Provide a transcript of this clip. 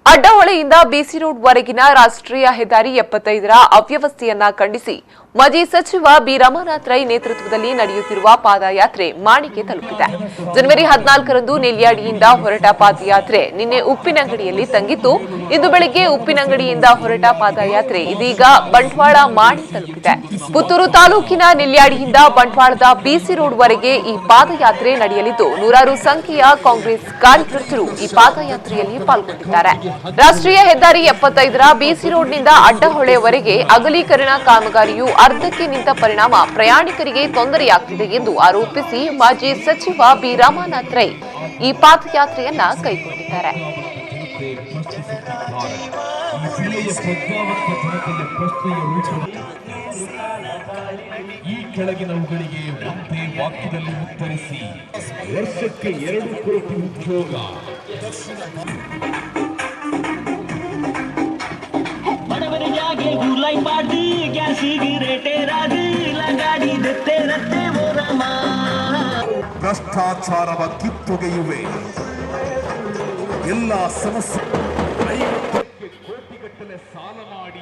ಅಡ್ಡಹೊಳೆಯಿಂದ ಬಿಸಿ road ವರೆಗಿನ ರಾಷ್ಟ್ರೀಯ ಹೆದ್ದಾರಿ 75ರ ಅವ್ಯವಸ್ಥೆಯನ್ನ ಖಂಡಿಸಿ ಮಾಜಿ ಸಚಿವ ಬಿ ರಮಾನಾಥ್ ರೈ ನೇತೃತ್ವದಲ್ಲಿ ನಡೆಯುತ್ತಿರುವ ಪಾದಯಾತ್ರೆ ಮಾಣಿಗೆ ತಲುಪಿದೆ. ಜನವರಿ 14ರಂದು ನೆಲ್ಯಾಡಿಯಿಂದ ಹೊರಟ ಪಾದಯಾತ್ರೆ ನಿನ್ನೆ ಉಪ್ಪಿನಂಗಡಿಯಲ್ಲಿ ತಂಗಿದ್ದು, ಇಂದು ಬೆಳಗ್ಗೆ ಉಪ್ಪಿನಂಗಡಿಯಿಂದ ಹೊರಟ ಪಾದಯಾತ್ರೆ ಇದೀಗ ಬಂಟ್ವಾಳ ಮಾಣಿ ತಲುಪಿದೆ. ಪುತ್ತೂರು ತಾಲೂಕಿನ ನೆಲ್ಯಾಡಿಯಿಂದ ಬಂಟ್ವಾಳದ ಬಿಸಿ ರೋಡ್ ವರೆಗೆ ಈ ಪಾದಯಾತ್ರೆ ನಡೆಯಲಿದ್ದು, ನೂರಾರು ಸಂಖ್ಯೆಯ ಕಾಂಗ್ರೆಸ್ ಕಾರ್ಯಕರ್ತರು ಈ ಪಾದಯಾತ್ರೆಯಲ್ಲಿ ಪಾಲ್ಗೊಂಡಿದ್ದಾರೆ. ರಾಷ್ಟ್ರೀಯ ಹೆದ್ದಾರಿ 75ರ ಬಿಸಿ ರೋಡ್ನಿಂದ ಅಡ್ಡಹೊಳೆಯವರೆಗೆ ಅಗಲೀಕರಣ ಕಾಮಗಾರಿಯು ಅರ್ಧಕ್ಕೆ ನಿಂತ ಪರಿಣಾಮ ಪ್ರಯಾಣಿಕರಿಗೆ ತೊಂದರೆಯಾಗುತ್ತಿದೆ ಎಂದು ಆರೋಪಿಸಿ ಮಾಜಿ ಸಚಿವ ಬಿ ರಮಾನಾಥ್ ರೈ ಈ ಪಾದಯಾತ್ರೆಯನ್ನ ಕೈಗೊಂಡಿದ್ದಾರೆ. ಈ ಕೆಳಗಿನವುಗಳಿಗೆ ಒಂದೇ ವಾಕ್ಯದಲ್ಲಿ ಉತ್ತರಿಸಿ. ವರ್ಷಕ್ಕೆ 2 ಕೋಟಿ ಉದ್ಯೋಗ. ಬಡವರಿಗಾಗಿ ಗುಲಾಯಿ ಪಾಡಿ ಗ್ಯಾಸಿಗೆ ರೇಟೇ ರಾಡಿ ಲಗಾಡಿ ದತ್ತೆ ರತ್ತೆ ಮೋರಮ ಭ್ರಷ್ಟಾಚಾರವ ಕಿತ್ತೊಗೆಯುವೆ. ಎಲ್ಲ ಸಮಸ್ಯೆ ಕೋಟಿಗಟ್ಟಲೆ ಸಾಲ ಮಾಡಿ